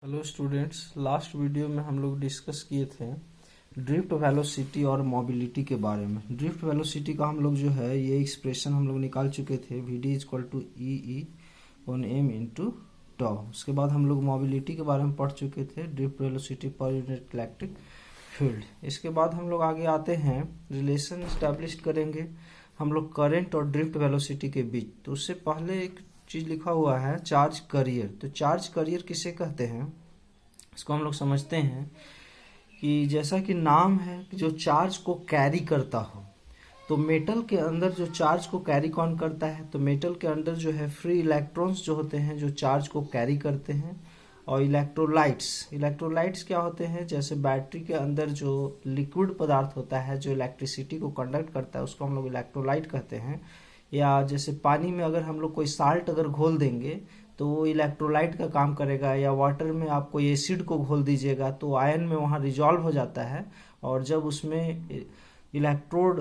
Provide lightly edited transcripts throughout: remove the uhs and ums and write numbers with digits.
Hello students, last video में हम लोग डिस्कस किए थे ड्रिफ्ट वेलोसिटी और मोबिलिटी के बारे में। ड्रिफ्ट वेलोसिटी का हम लोग जो है ये एक्सप्रेशन हम लोग निकाल चुके थे, V D equal to E E on M into tau. उसके बाद हम लोग मोबिलिटी के बारे में पढ़ चुके थे, drift velocity per unit electric field. इसके बाद हम लोग आगे आते हैं, रिलेशन इस्टेब्लिश करेंगे हम लोग करंट और ड्रिफ्ट वेलोसिटी के बीच। तो उससे पहले एक चीज लिखा हुआ है चार्ज करियर। तो चार्ज करियर किसे कहते हैं इसको हम लोग समझते हैं कि जैसा कि नाम है कि जो चार्ज को कैरी करता हो, तो मेटल के अंदर जो चार्ज को कैरी कौन करता है, तो मेटल के अंदर जो है फ्री इलेक्ट्रॉन्स जो होते हैं जो चार्ज को कैरी करते हैं। और इलेक्ट्रोलाइट्स क्या होते हैं, जैसे बैटरी के अंदर जो लिक्विड पदार्थ होता है जो इलेक्ट्रिसिटी को कंडक्ट करता है उसको हम लोग इलेक्ट्रोलाइट कहते हैं। या जैसे पानी में अगर हम लोग कोई साल्ट अगर घोल देंगे तो वो इलेक्ट्रोलाइट का काम करेगा, या वाटर में आप कोई एसिड को घोल दीजिएगा तो आयन में वहाँ रिजॉल्व हो जाता है। और जब उसमें इलेक्ट्रोड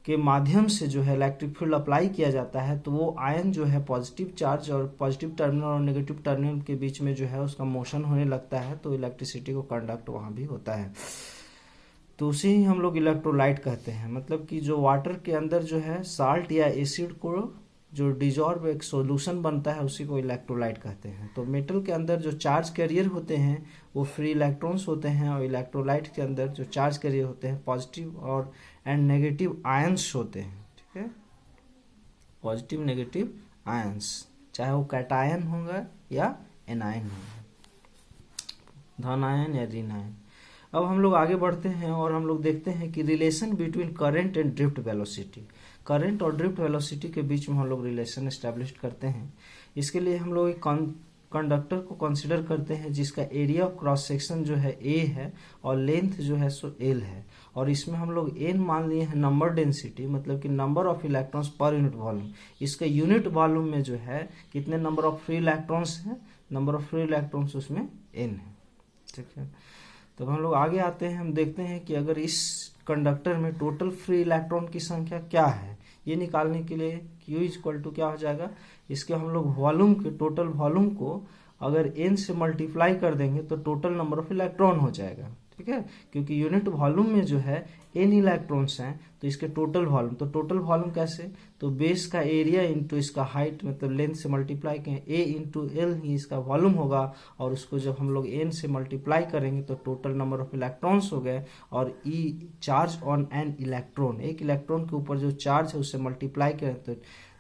के माध्यम से जो है इलेक्ट्रिक फील्ड अप्लाई किया जाता है तो वो आयन जो है पॉजिटिव चार्ज और पॉजिटिव टर्मिनल और नेगेटिव टर्मिनल के बीच में जो है उसका मोशन होने लगता है, तो इलेक्ट्रिसिटी को कंडक्ट वहाँ भी होता है। तो उसे ही हम लोग इलेक्ट्रोलाइट कहते हैं। मतलब कि जो वाटर के अंदर जो है साल्ट या एसिड को जो डिजॉल्व एक सॉल्यूशन बनता है उसी को इलेक्ट्रोलाइट कहते हैं। तो मेटल के अंदर जो चार्ज कैरियर होते हैं वो फ्री इलेक्ट्रॉन्स होते हैं, और इलेक्ट्रोलाइट के अंदर जो चार्ज कैरियर होते हैं पॉजिटिव और एंड नेगेटिव आयंस होते हैं। ठीक है, पॉजिटिव नेगेटिव आयंस, चाहे वो कैटायन होगा या एनायन होगा, धन आयन या ऋण आयन। अब हम लोग आगे बढ़ते हैं और हम लोग देखते हैं कि relation between current and drift velocity. Current और ड्रिफ्ट वेलोसिटी के बीच में हम लोग रिलेशन एस्टेब्लिश करते हैं। इसके लिए हम लोग एक कंडक्टर को कंसिडर करते हैं जिसका एरिया ऑफ क्रॉस सेक्शन जो है ए है और लेंथ जो है सो एल है। और इसमें हम लोग एन मान लिए हैं नंबर डेंसिटी, मतलब कि number of electrons per unit volume. इसका यूनिट वॉल्यूम में जो है कितने नंबर ऑफ फ्री इलेक्ट्रॉन्स हैं, नंबर ऑफ फ्री इलेक्ट्रॉन्स उसमें एन है। ठीक है, तो हम लोग आगे आते हैं, हम देखते हैं कि अगर इस कंडक्टर में टोटल फ्री इलेक्ट्रॉन की संख्या क्या है, ये निकालने के लिए Q इक्वल टू क्या हो जाएगा, इसके हम लोग वॉल्यूम के टोटल वॉल्यूम को अगर n से मल्टीप्लाई कर देंगे तो टोटल नंबर ऑफ इलेक्ट्रॉन हो जाएगा। ठीक है, क्योंकि यूनिट वॉल्यूम में जो है n इलेक्ट्रॉन्स हैं तो इसके टोटल वॉल्यूम, तो टोटल वॉल्यूम कैसे, तो बेस का एरिया इंटू इसका हाइट मतलब लेंथ से मल्टीप्लाई करें, a इंटू एल ही इसका वॉल्यूम होगा। और उसको जब हम लोग n से मल्टीप्लाई करेंगे तो टोटल नंबर ऑफ इलेक्ट्रॉन्स हो गए। और E charge on an electron, एक इलेक्ट्रॉन के ऊपर जो चार्ज है उससे मल्टीप्लाई करें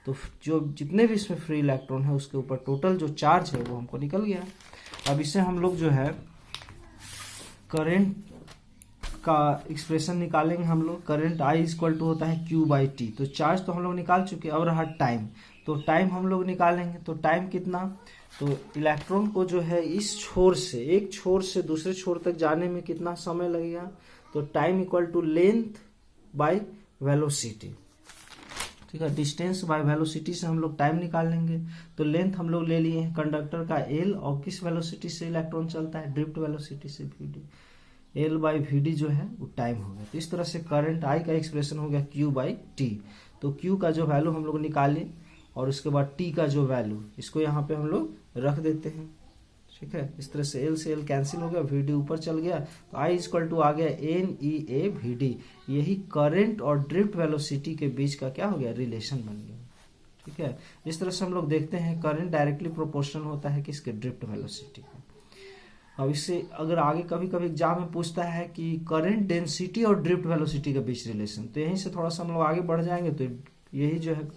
तो जो जितने भी इसमें फ्री इलेक्ट्रॉन है उसके ऊपर टोटल जो चार्ज है वो हमको निकल गया। अब इससे हम लोग जो है करंट का एक्सप्रेशन निकालेंगे हम लोग। करंट I इक्वल टू होता है Q बाई टी। तो चार्ज तो हम लोग निकाल चुके, अब रहा टाइम। तो टाइम हम लोग निकालेंगे, तो टाइम कितना, तो इलेक्ट्रॉन को जो है इस छोर से, एक छोर से दूसरे छोर तक जाने में कितना समय लगेगा, तो time equal to length by velocity. ठीक है, डिस्टेंस बाय वेलोसिटी से हम लोग टाइम निकाल लेंगे। तो लेंथ हम लोग ले लिए हैं कंडक्टर का एल, और किस वेलोसिटी से इलेक्ट्रॉन चलता है, ड्रिफ्ट वेलोसिटी से V L by V D जो है वो टाइम हो गया। तो इस तरह से करंट आई का एक्सप्रेशन हो गया Q बाई टी। तो Q का जो वैल्यू हम लोग निकाले और उसके बाद T का जो वैल्यू इसको यहाँ पे हम लोग रख देते हैं। ठीक है, इस तरह से L से L कैंसिल हो गया, वी डी ऊपर चल गया, तो I इक्वल टू आ गया N E A V D. यही करंट और ड्रिफ्ट वेलोसिटी के बीच का क्या हो गया, रिलेशन बन गया। ठीक है, इस तरह से हम लोग देखते हैं करंट डायरेक्टली प्रोपोर्शनल होता है किसके, ड्रिफ्ट वेलोसिटी का। अब इससे अगर आगे कभी कभी एग्जाम में पूछता है कि करंट डेंसिटी और ड्रिफ्ट वेलोसिटी के बीच रिलेशन, तो यहीं से थोड़ा सा हम लोग आगे बढ़ जाएंगे तो यही जो है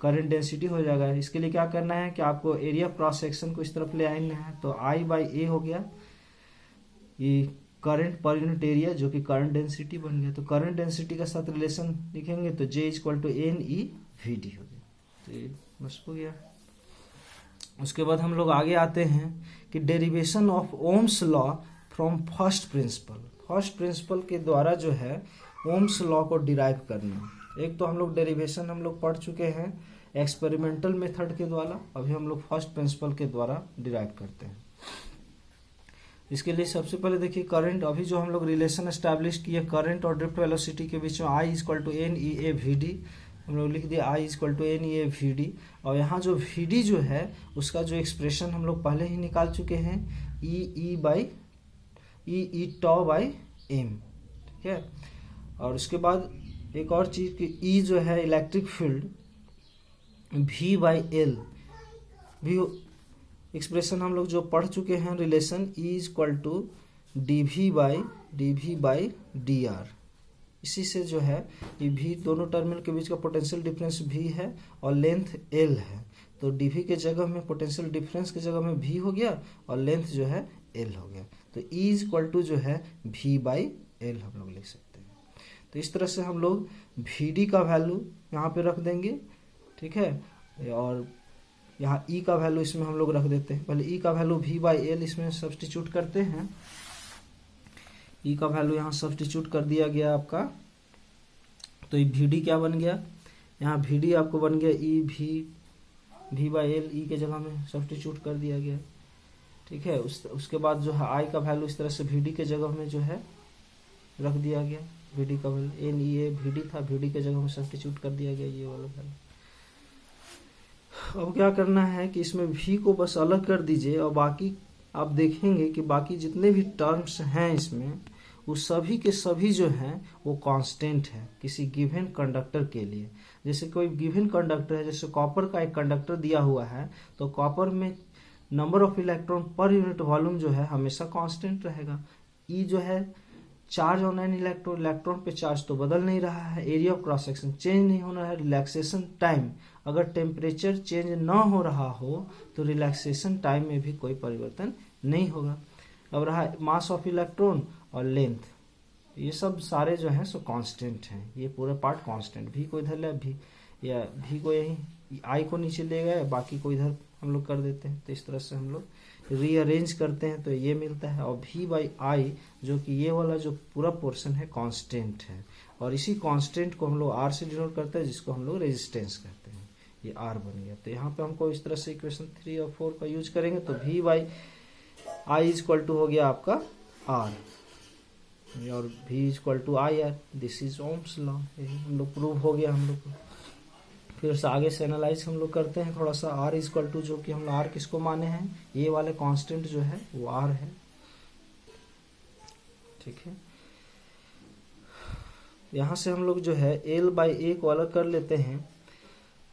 करंट डेंसिटी हो जाएगा। इसके लिए क्या करना है कि आपको एरिया क्रॉस सेक्शन को इस तरफ ले आना है, तो I बाई ए हो गया ये करंट पर यूनिट एरिया जो कि करंट डेंसिटी बन गया। तो करंट डेंसिटी के साथ रिलेशन लिखेंगे तो J equal to N E V D हो गया। तो ये बस हो गया। उसके बाद हम लोग आगे आते हैं कि derivation of Ohm's law from first principle. First principle के द्वारा जो है ओम्स लॉ को डिराइव करना। एक तो हम लोग डेरिवेशन हम लोग पढ़ चुके हैं एक्सपेरिमेंटल मेथड के द्वारा, अभी हम लोग फर्स्ट प्रिंसिपल के द्वारा डिराइव करते हैं। इसके लिए सबसे पहले देखिए करंट, अभी जो हम लोग रिलेशन एस्टैब्लिश किए करंट और ड्रिफ्ट वेलोसिटी के बीच में I equal to N E A V D हम लोग लिख दिया I equal to N E A V D. और यहाँ जो वी डी जो है उसका जो एक्सप्रेशन हम लोग पहले ही निकाल चुके हैं, ई टॉ बाई एम, ठीक है। और उसके बाद एक और चीज़ कि ई जो है electric field V by L भी एक्सप्रेशन हम लोग जो पढ़ चुके हैं, relation E equal to dV by dr। इसी से जो है ये V दोनों टर्मिनल के बीच का पोटेंशियल डिफरेंस V है और लेंथ L है, तो dV के जगह में पोटेंशियल डिफरेंस के जगह में V हो गया और लेंथ जो है L हो गया, तो E इक्वल टू जो है V बाई एल हम लोग लिख सकते हैं। तो इस तरह से हम लोग VD का वैल्यू यहाँ पे रख देंगे, ठीक है, और यहाँ E का वैल्यू इसमें हम लोग रख देते हैं। पहले E का वैल्यू V बाई एल इसमें सब्स्टिट्यूट करते हैं। E का वैल्यू यहाँ सब्स्टिट्यूट कर दिया गया आपका, तो ये VD क्या बन गया, यहाँ VD आपको बन गया V बाई एल, E के जगह में सब्स्टिट्यूट कर दिया गया, ठीक है। उसके बाद जो है I का वैल्यू इस तरह से VD के जगह में जो है रख दिया गया, VD का वैल्यू NEA VD था, VD के जगह में सब्स्टिट्यूट कर दिया गया ये वाला वैल्यू। अब क्या करना है कि इसमें V को बस अलग कर दीजिए और बाकी आप देखेंगे कि बाकी जितने भी टर्म्स हैं इसमें वो सभी के सभी जो हैं वो कांस्टेंट है किसी गिवन कंडक्टर के लिए। जैसे कोई गिवन कंडक्टर है, जैसे कॉपर का एक कंडक्टर दिया हुआ है, तो कॉपर में number of electron per unit volume जो है हमेशा कांस्टेंट रहेगा। ई जो है charge on an electron, electron पे चार्ज तो बदल नहीं रहा है, area of cross section change नहीं होना है, रिलैक्सेशन टाइम अगर टेम्परेचर चेंज ना हो रहा हो तो रिलैक्सेशन टाइम में भी कोई परिवर्तन नहीं होगा। अब रहा मास ऑफ इलेक्ट्रॉन और लेंथ, ये सब सारे जो हैं सो कांस्टेंट हैं, ये पूरा पार्ट कांस्टेंट। भी को इधर ले, भी या भी को यहीं आई को नीचे ले गए, बाकी को इधर हम लोग कर देते हैं। तो इस तरह से हम लोग रीअरेंज करते हैं तो ये मिलता है। और V बाई आई जो कि ये वाला जो पूरा पोर्शन है कांस्टेंट है, और इसी कांस्टेंट को हम लोग R से डिनोट करते हैं, जिसको हम लोग रेजिस्टेंस कहते हैं। ये R बन गया। तो यहाँ पे हमको इस तरह से इक्वेशन 3 और 4 का यूज करेंगे तो V by I equal to हो गया आपका R, और V equal to I R, this is Ohm's law. यही हम लोग प्रूव हो गया हम लोग को। फिर से आगे से एनालाइज हम लोग करते हैं थोड़ा सा। R इक्वल टू जो कि हम लोग R किसको माने हैं, ये वाले कांस्टेंट जो है वो R है, ठीक है। यहाँ से हम लोग जो है L बाई ए को अलग कर लेते हैं,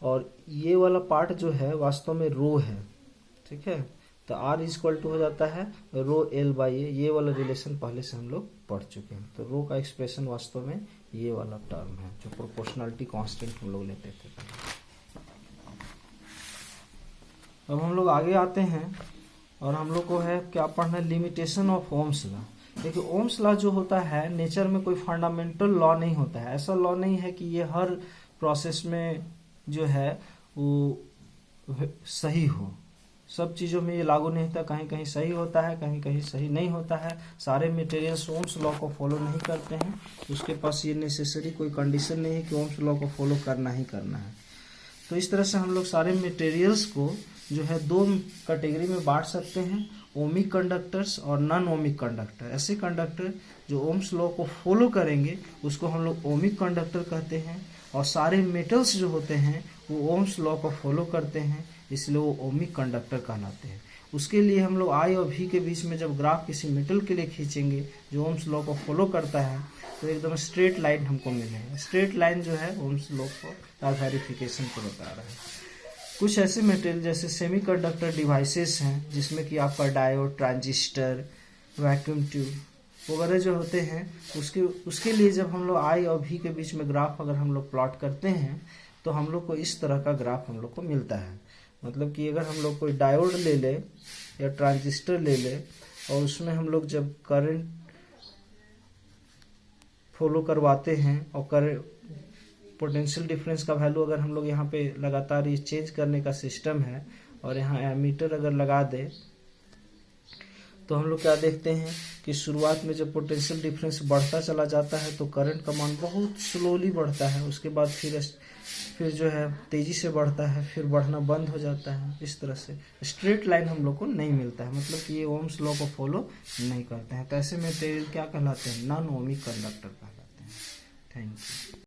और ये वाला पार्ट जो है वास्तव में रो है, ठीक है। तो R इक्वल टू हो जाता है रो L बाई ए, ये वाला रिलेशन पहले से हम लोग पढ़ चुके हैं। तो रो का एक्सप्रेशन वास्तव में ये वाला टर्म है जो प्रोपोर्शनलिटी कांस्टेंट हम लोग लेते थे। अब हम लोग आगे आते हैं और हम लोग को है क्या पढ़ना है, लिमिटेशन ऑफ ओम्स लॉ। देखिए ओम्स लॉ जो होता है नेचर में कोई फंडामेंटल लॉ नहीं होता है, ऐसा लॉ नहीं है कि ये हर प्रोसेस में जो है वो सही हो। सब चीज़ों में ये लागू नहीं होता, कहीं कहीं सही होता है, कहीं कहीं सही नहीं होता है। सारे मटेरियल्स ओम्स लॉ को फॉलो नहीं करते हैं, उसके पास ये नेसेसरी कोई कंडीशन नहीं है कि ओम्स लॉ को फॉलो करना ही करना है। तो इस तरह से हम लोग सारे मटेरियल्स को जो है दो कैटेगरी में बांट सकते हैं, ओमिक कंडक्टर्स और नॉन ओमिक कंडक्टर। ऐसे कंडक्टर जो ओम्स लॉ को फॉलो करेंगे उसको हम लोग ओमिक कंडक्टर कहते हैं, और सारे मेटल्स जो होते हैं वो ओम्स लॉ को फॉलो करते हैं, इसलिए वो ओमिक कंडक्टर कहलाते हैं। उसके लिए हम लोग आई और वी के बीच में जब ग्राफ किसी मेटल के लिए खींचेंगे जो ओम्स लॉ को फॉलो करता है तो एकदम स्ट्रेट लाइन हमको मिलेगा। स्ट्रेट लाइन जो है ओम्स लॉ को वेरिफिकेशन को बता रहा है। कुछ ऐसे मटेरियल जैसे सेमीकंडक्टर डिवाइसेस हैं जिसमें कि आपका डायोड, ट्रांजिस्टर, वैक्यूम ट्यूब वगैरह जो होते हैं, उसके लिए जब हम लोग आई और वी के बीच में ग्राफ अगर हम लोग प्लॉट करते हैं तो हम लोग को इस तरह का ग्राफ हम लोग को मिलता है। मतलब कि अगर हम लोग कोई डायोड ले ले या ट्रांजिस्टर ले ले और उसमें हम लोग जब करंट फॉलो करवाते हैं और पोटेंशियल डिफरेंस का वैल्यू अगर हम लोग यहाँ पे लगातार ये चेंज करने का सिस्टम है और यहाँ एमीटर अगर लगा दे तो हम लोग क्या देखते हैं कि शुरुआत में जब पोटेंशियल डिफरेंस बढ़ता चला जाता है तो करंट का मान बहुत स्लोली बढ़ता है, उसके बाद फिर जो है तेजी से बढ़ता है, फिर बढ़ना बंद हो जाता है। इस तरह से स्ट्रेट लाइन हम लोग को नहीं मिलता है, मतलब कि ये ओम्स लॉ को फॉलो नहीं करते हैं। तो ऐसे मटेरियल क्या कहलाते हैं, नॉन ओमिक कंडक्टर कहलाते हैं। Thank you.